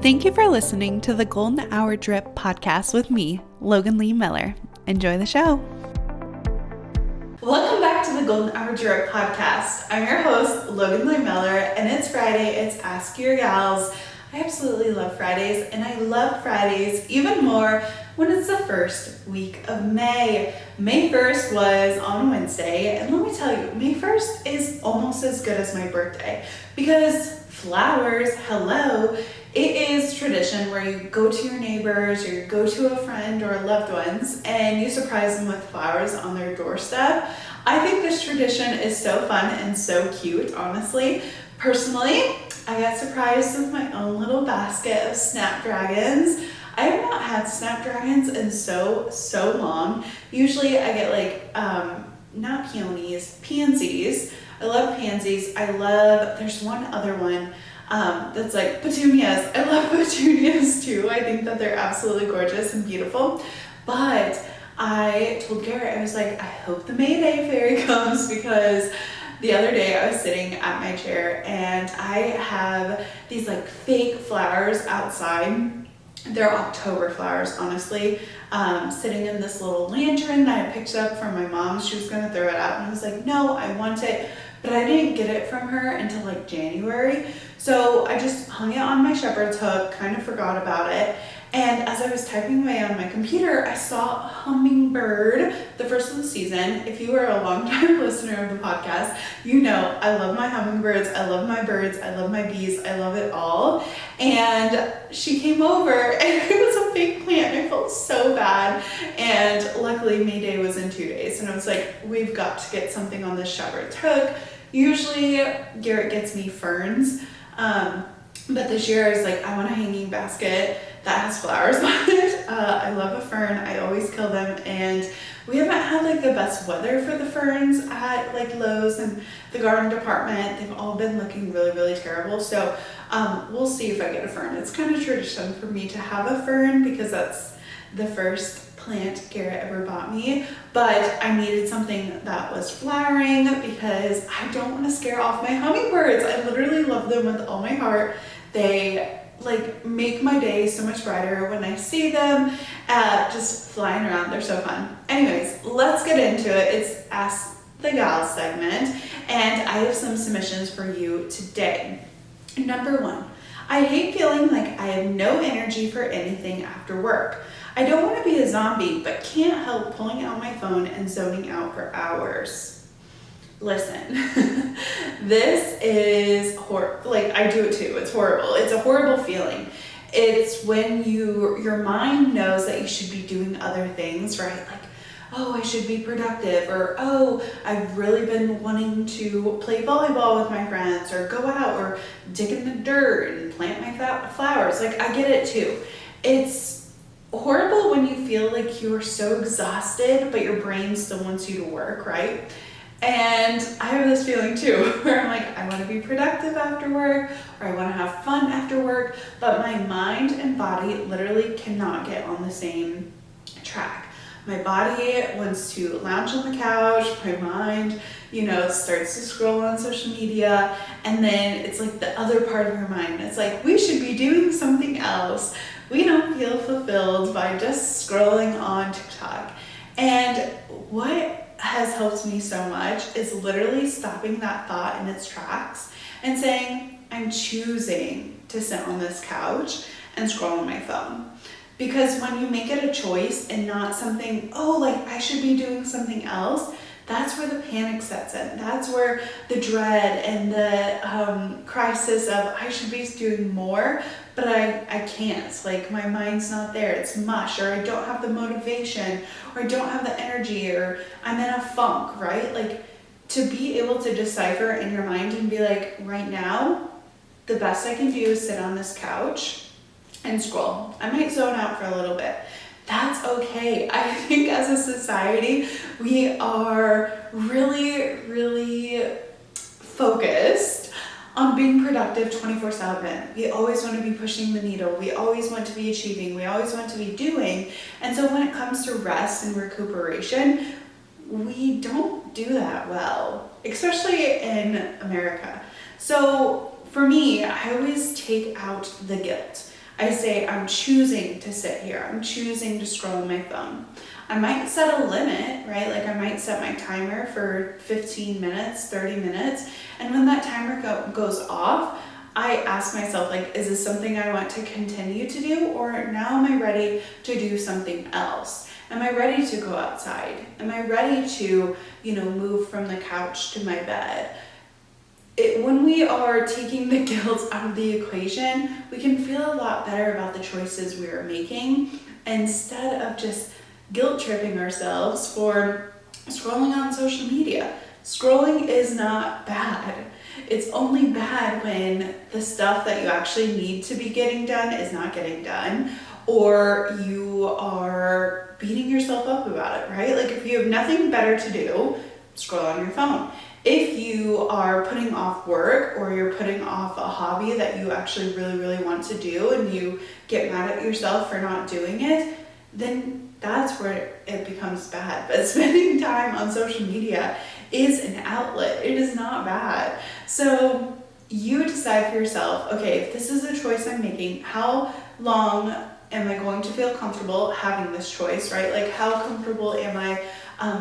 Thank you for listening to the Golden Hour Drip podcast with me, Logan Lee Miller. Enjoy the show. Welcome back to the Golden Hour Drip podcast. I'm your host, Logan Lee Miller, and it's Friday. It's Ask Your Gals. I absolutely love Fridays, and I love Fridays even more when it's the first week of May. May 1st was on Wednesday, and let me tell you, May 1st is almost as good as my birthday because flowers, hello. It is tradition where you go to your neighbors or you go to a friend or loved ones and you surprise them with flowers on their doorstep. I think this tradition is so fun and so cute, honestly. Personally, I got surprised with my own little basket of snapdragons. I have not had snapdragons in so long. Usually I get not peonies, pansies. I love pansies. There's one other one that's like petunias. I love petunias too. I think that they're absolutely gorgeous and beautiful. But I told Garrett, I was like, I hope the May Day fairy comes, because the other day I was sitting at my chair and I have these like fake flowers outside. They're October flowers, honestly, sitting in this little lantern that I picked up from my mom. She was going to throw it out and I was like, no, I want it. But I didn't get it from her until like January. So I just hung it on my shepherd's hook, kind of forgot about it. And as I was typing away on my computer, I saw a hummingbird, the first of the season. If you are a longtime listener of the podcast, you know I love my hummingbirds, I love my birds, I love my bees, I love it all. And she came over and it was a fake plant and I felt so bad. And luckily May Day was in 2 days. And I was like, we've got to get something on this shepherd's hook. Usually Garrett gets me ferns. But this year I was like, I want a hanging basket that has flowers on it. I love a fern. I always kill them. And we haven't had like the best weather for the ferns at like Lowe's and the garden department. They've all been looking really terrible. So we'll see if I get a fern. It's kind of tradition for me to have a fern because that's the first plant Garrett ever bought me. But I needed something that was flowering because I don't want to scare off my hummingbirds. I literally love them with all my heart. They like make my day so much brighter when I see them just flying around. They're so fun. Anyways, let's get into it. It's Ask the Gals segment, and I have some submissions for you today. Number 1, I hate feeling like I have no energy for anything after work. I don't want to be a zombie, but can't help pulling out my phone and zoning out for hours. Listen, this is horrible. Like, I do it too. It's horrible. It's a horrible feeling. It's when your mind knows that you should be doing other things, right? Like, oh, I should be productive, or oh, I've really been wanting to play volleyball with my friends, or go out, or dig in the dirt and plant my flowers. Like, I get it too. It's horrible when you feel like you are so exhausted, but your brain still wants you to work, right? And I have this feeling too, where I'm like, I want to be productive after work, or I want to have fun after work, but my mind and body literally cannot get on the same track. My body wants to lounge on the couch, my mind, starts to scroll on social media, and then it's like the other part of your mind. It's like, we should be doing something else. We don't feel fulfilled by just scrolling on TikTok. And what has helped me so much is literally stopping that thought in its tracks and saying, I'm choosing to sit on this couch and scroll on my phone. Because when you make it a choice and not something, I should be doing something else, that's where the panic sets in. That's where the dread and the crisis of I should be doing more, but I can't. Like, my mind's not there. It's mush, or I don't have the motivation, or I don't have the energy, or I'm in a funk, right? Like, to be able to decipher in your mind and be like, right now, the best I can do is sit on this couch and scroll. I might zone out for a little bit. That's okay. I think as a society, we are really focused on being productive 24/7. We always want to be pushing the needle. We always want to be achieving. We always want to be doing. And so when it comes to rest and recuperation, we don't do that well, especially in America. So for me, I always take out the guilt. I say I'm choosing to sit here. I'm choosing to scroll on my phone. I might set a limit, right? Like I might set my timer for 15 minutes, 30 minutes. And when that timer goes off, I ask myself, like, is this something I want to continue to do? Or now am I ready to do something else? Am I ready to go outside? Am I ready to, move from the couch to my bed? When we are taking the guilt out of the equation, we can feel a lot better about the choices we are making instead of just guilt tripping ourselves for scrolling on social media. Scrolling is not bad. It's only bad when the stuff that you actually need to be getting done is not getting done, or you are beating yourself up about it, right? Like if you have nothing better to do, scroll on your phone. If you are putting off work or you're putting off a hobby that you actually really, really want to do and you get mad at yourself for not doing it, then that's where it becomes bad. But spending time on social media is an outlet. It is not bad. So you decide for yourself, okay, if this is a choice I'm making, how long am I going to feel comfortable having this choice, right? Like how comfortable am I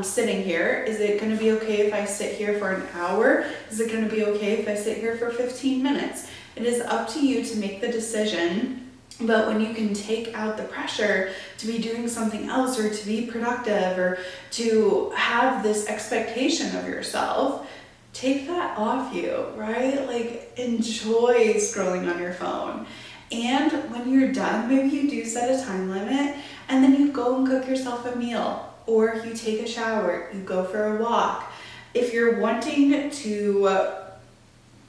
sitting here? Is it going to be okay if I sit here for an hour? Is it going to be okay if I sit here for 15 minutes? It is up to you to make the decision. But when you can take out the pressure to be doing something else or to be productive or to have this expectation of yourself, take that off you, right? Like enjoy scrolling on your phone. And when you're done, maybe you do set a time limit and then you go and cook yourself a meal. Or you take a shower, you go for a walk. If you're wanting to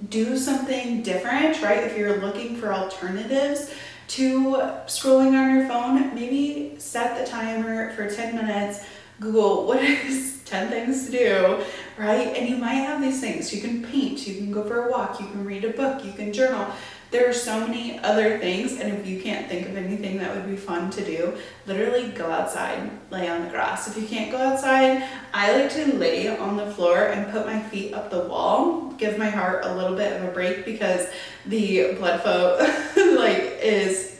do something different, right? If you're looking for alternatives to scrolling on your phone, maybe set the timer for 10 minutes, Google what is 10 things to do, right? And you might have these things. You can paint, you can go for a walk, you can read a book, you can journal. There are so many other things, and if you can't think of anything that would be fun to do, literally go outside, lay on the grass. If you can't go outside, I like to lay on the floor and put my feet up the wall, give my heart a little bit of a break because the blood flow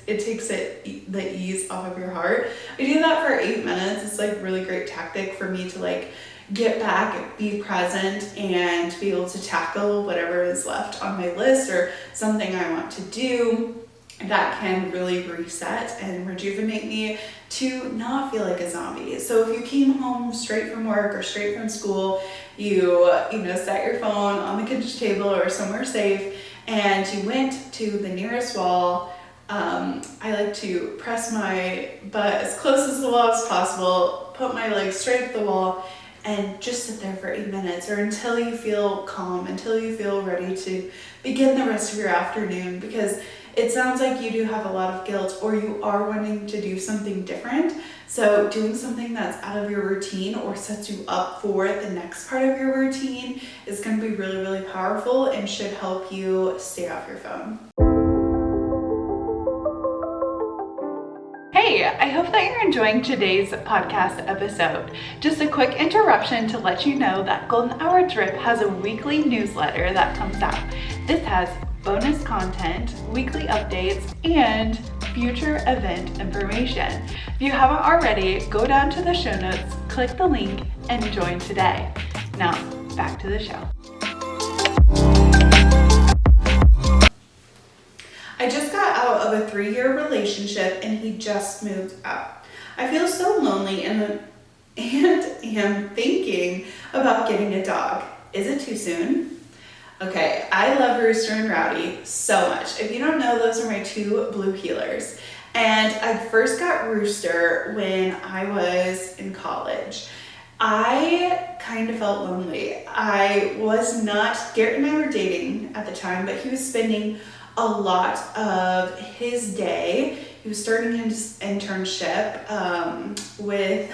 it takes the ease off of your heart. I do that for 8 minutes. It's like really great tactic for me to get back, be present, and be able to tackle whatever is left on my list or something I want to do that can really reset and rejuvenate me to not feel like a zombie. So if you came home straight from work or straight from school, you set your phone on the kitchen table or somewhere safe, and you went to the nearest wall. I like to press my butt as close as the wall as possible, put my legs straight up the wall, and just sit there for 8 minutes or until you feel calm, until you feel ready to begin the rest of your afternoon, because it sounds like you do have a lot of guilt or you are wanting to do something different. So doing something that's out of your routine or sets you up for the next part of your routine is going to be really, really powerful and should help you stay off your phone. Hey, I hope that you're enjoying today's podcast episode. Just a quick interruption to let you know that Golden Hour Drip has a weekly newsletter that comes out. This has bonus content, weekly updates, and future event information. If you haven't already, go down to the show notes, click the link, and join today. Now, back to the show. I just got out of a 3-year relationship and he just moved out. I feel so lonely and am thinking about getting a dog. Is it too soon? Okay, I love Rooster and Rowdy so much. If you don't know, those are my 2 blue healers. And I first got Rooster when I was in college. I kind of felt lonely. Garrett and I were dating at the time, but he was spending a lot of his day. He was starting his internship with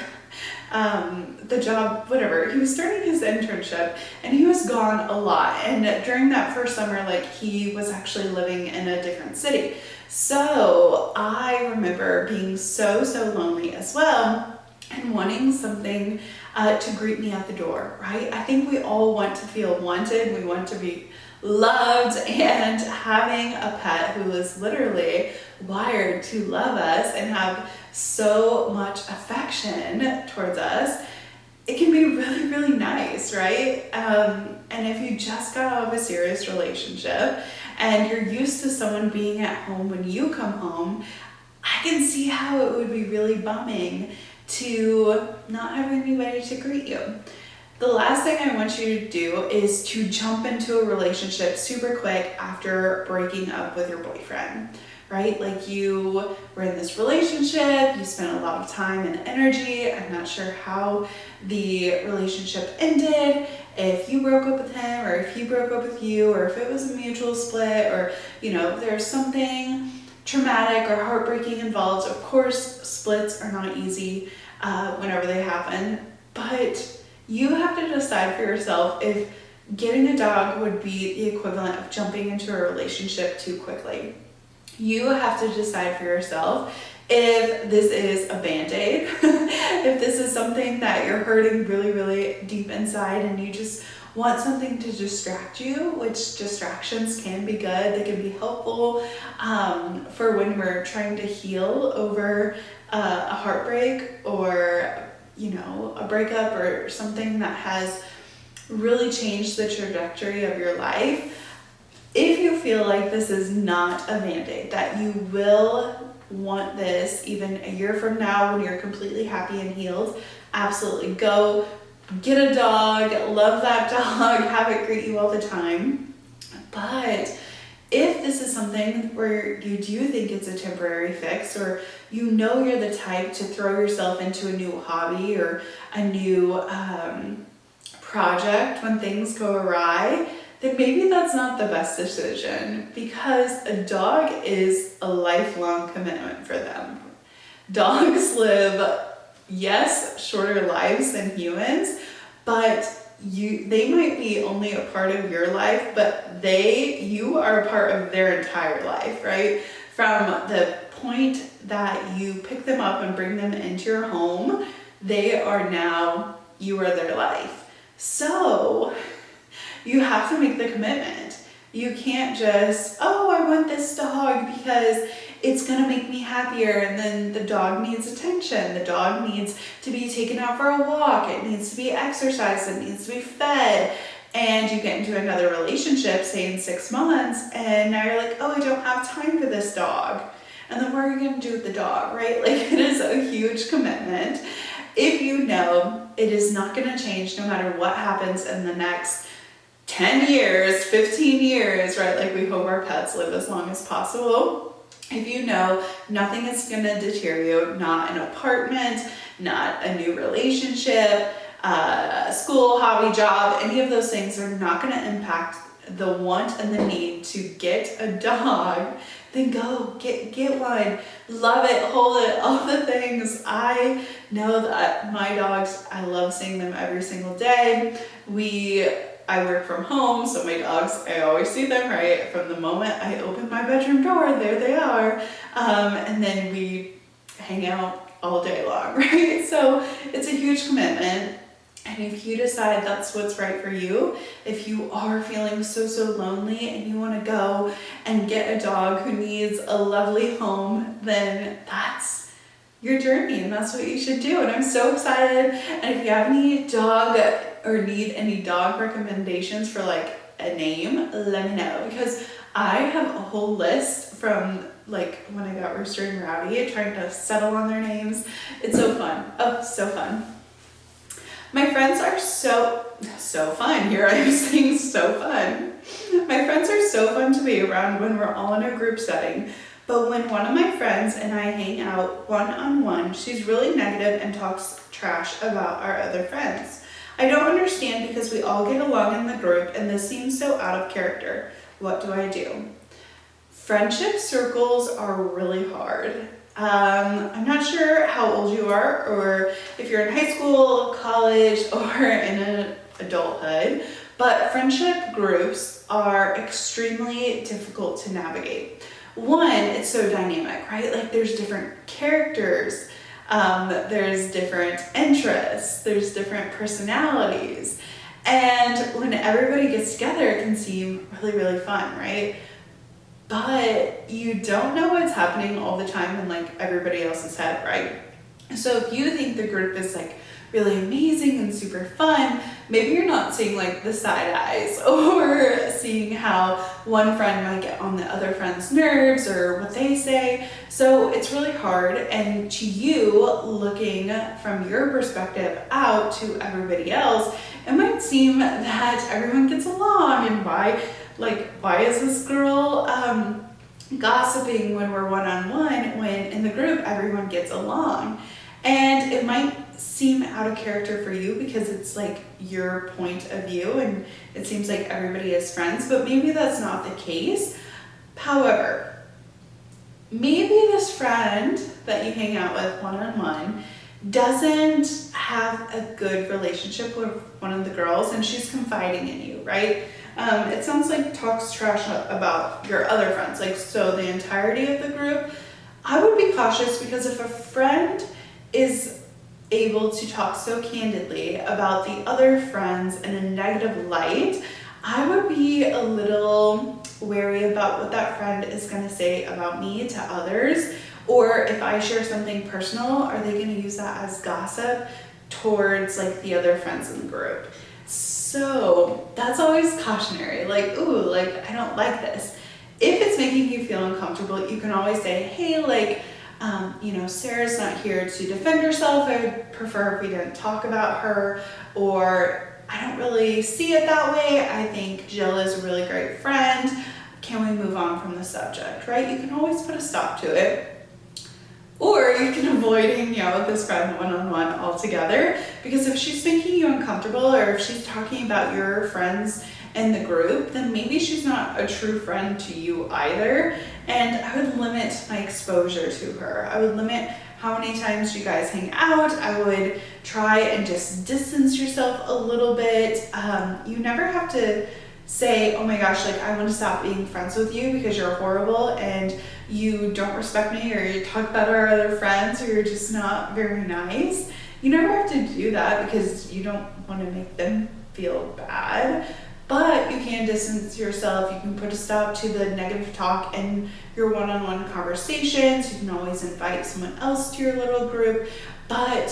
the job, whatever. He was starting his internship and he was gone a lot. And during that first summer, he was actually living in a different city. So I remember being so lonely as well and wanting something to greet me at the door, right? I think we all want to feel wanted. We want to be loved, and having a pet who is literally wired to love us and have so much affection towards us, it can be really, really nice, right? And if you just got out of a serious relationship and you're used to someone being at home when you come home, I can see how it would be really bumming to not have anybody to greet you. The last thing I want you to do is to jump into a relationship super quick after breaking up with your boyfriend, right? Like, you were in this relationship, you spent a lot of time and energy. I'm not sure how the relationship ended, if you broke up with him or if he broke up with you, or if it was a mutual split, or, you know, there's something traumatic or heartbreaking involved. Of course, splits are not easy whenever they happen, but you have to decide for yourself if getting a dog would be the equivalent of jumping into a relationship too quickly. You have to decide for yourself if this is a Band-Aid, if this is something that you're hurting really, really deep inside and you just want something to distract you, which distractions can be good. They can be helpful for when we're trying to heal over a heartbreak, or, you know, a breakup or something that has really changed the trajectory of your life. If you feel like this is not a Band-Aid, that you will want this even a year from now when you're completely happy and healed, absolutely go get a dog, love that dog, have it greet you all the time. But if this is something where you do think it's a temporary fix, or you know you're the type to throw yourself into a new hobby or a new project when things go awry, then maybe that's not the best decision, because a dog is a lifelong commitment for them. Dogs live, yes, shorter lives than humans, but they might be only a part of your life, but you are a part of their entire life, right? From the point that you pick them up and bring them into your home, you are their life. So you have to make the commitment. You can't just, oh, I want this dog because it's gonna make me happier, and then the dog needs attention. The dog needs to be taken out for a walk. It needs to be exercised. It needs to be fed. And you get into another relationship, say in 6 months, and now you're like, oh, I don't have time for this dog. And then what are you gonna do with the dog, right? Like, it is a huge commitment. If you know it is not gonna change no matter what happens in the next 10 years, 15 years, right? Like, we hope our pets live as long as possible. If you know nothing is going to deter you, not an apartment, not a new relationship, school, hobby, job, any of those things are not going to impact the want and the need to get a dog, then go get one. Love it, hold it, all the things. I know that my dogs, I love seeing them every single day. I work from home, so my dogs, I always see them, right? From the moment I open my bedroom door, there they are. And then we hang out all day long, right? So it's a huge commitment. And if you decide that's what's right for you, if you are feeling so lonely and you want to go and get a dog who needs a lovely home, then that's your journey and that's what you should do. And I'm so excited. And if you have any dog or need any dog recommendations for like a name, let me know, because I have a whole list from like when I got Rooster and Rowdy, trying to settle on their names. It's so fun. Oh, so fun. My friends are so fun. Here I am saying so fun. My friends are so fun to be around when we're all in a group setting. But when one of my friends and I hang out one-on-one, she's really negative and talks trash about our other friends. I don't understand, because we all get along in the group and this seems so out of character. What do I do? Friendship circles are really hard. I'm not sure how old you are, or if you're in high school, college, or in adulthood, but friendship groups are extremely difficult to navigate. One, it's so dynamic, right? Like, there's different characters, there's different interests, there's different personalities, And when everybody gets together, it can seem really, really fun, right? But you don't know what's happening all the time in like everybody else's head, right? So if you think the group is like really amazing and super fun, maybe you're not seeing like the side eyes or seeing how one friend might get on the other friend's nerves or what they say. So it's really hard, and to you, looking from your perspective out to everybody else, it might seem that everyone gets along, and why is this girl gossiping when we're one-on-one when in the group everyone gets along? And it might seem out of character for you because it's like your point of view and it seems like everybody is friends, but maybe that's not the case. However, maybe this friend that you hang out with one-on-one doesn't have a good relationship with one of the girls and she's confiding in you, right? It sounds like talks trash about your other friends, like so the entirety of the group. I would be cautious because if a friend is able to talk so candidly about the other friends in a negative light, I would be a little wary about what that friend is going to say about me to others, or if I share something personal, are they going to use that as gossip towards like the other friends in the group? So that's always cautionary, like, ooh, like I don't like this. If it's making you feel uncomfortable, you can always say, hey, like, Sarah's not here to defend herself. I would prefer if we didn't talk about her, or I don't really see it that way. I think Jill is a really great friend. Can we move on from the subject, right? You can always put a stop to it. Or you can avoid hanging out with this friend one-on-one altogether, because if she's making you uncomfortable or if she's talking about your friends in the group, then maybe she's not a true friend to you either. And I would limit my exposure to her. I would limit how many times you guys hang out. I would try and just distance yourself a little bit. You never have to say, oh my gosh, like I want to stop being friends with you because you're horrible and you don't respect me, or you talk about our other friends, or you're just not very nice. You never have to do that because you don't want to make them feel bad. But you can distance yourself. You can put a stop to the negative talk in your one-on-one conversations. You can always invite someone else to your little group. But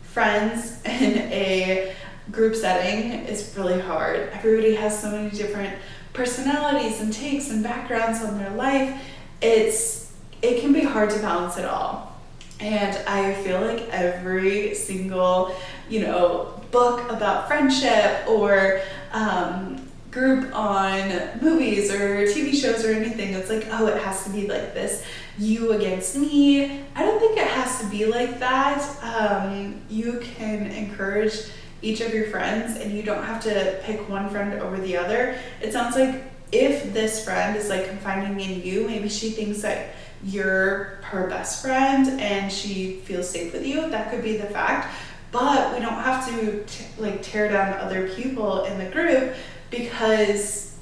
friends in a group setting is really hard. Everybody has so many different personalities and takes and backgrounds on their life. It can be hard to balance it all. And I feel like every single, book about friendship or group on movies or TV shows or anything, it's like, oh, it has to be like this, you against me. I don't think it has to be like that. You can encourage each of your friends and you don't have to pick one friend over the other. It sounds like if this friend is like confiding in you, maybe she thinks that you're her best friend and she feels safe with you. That could be the fact. But we don't have to tear down other people in the group, because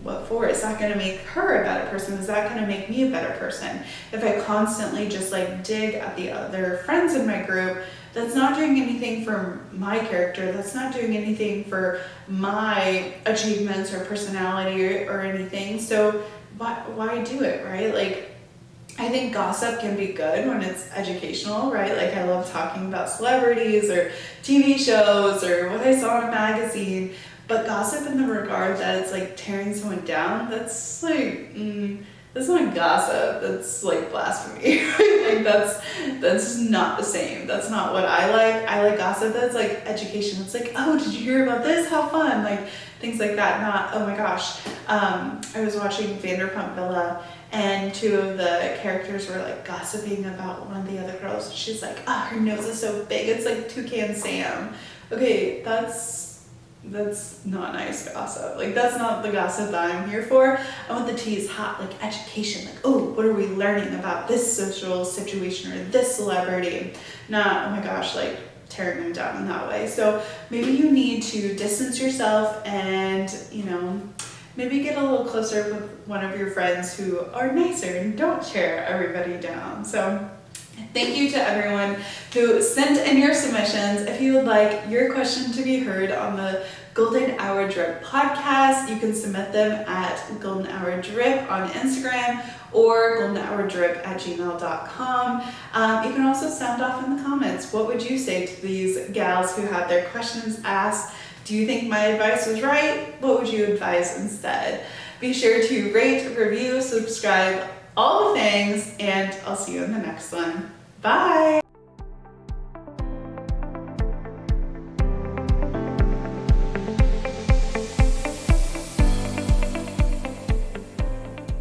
what for? Is that going to make her a better person? Is that going to make me a better person? If I constantly just dig at the other friends in my group, that's not doing anything for my character. That's not doing anything for my achievements or personality or anything. So why do it, right? I think gossip can be good when it's educational, right? I love talking about celebrities or TV shows or what I saw in a magazine. But gossip in the regard that it's tearing someone down, that's that's not gossip. That's blasphemy. That's not the same. That's not what I like. I like gossip that's education. It's oh, did you hear about this? How fun. Things like that. Not, oh my gosh. I was watching Vanderpump Villa, and two of the characters were gossiping about one of the other girls. She's her nose is so big, it's like Toucan Sam. Okay, that's not nice gossip. That's not the gossip that I'm here for. I want the tea is hot, education. Oh, what are we learning about this social situation or this celebrity? Not, oh my gosh, tearing them down in that way. So maybe you need to distance yourself and, maybe get a little closer with one of your friends who are nicer and don't tear everybody down. So thank you to everyone who sent in your submissions. If you would like your question to be heard on the Golden Hour Drip Podcast. You can submit them at Golden Hour Drip on Instagram or goldenhourdrip@gmail.com. You can also sound off in the comments. What would you say to these gals who had their questions asked? Do you think my advice was right? What would you advise instead? Be sure to rate, review, subscribe, all the things, and I'll see you in the next one. Bye!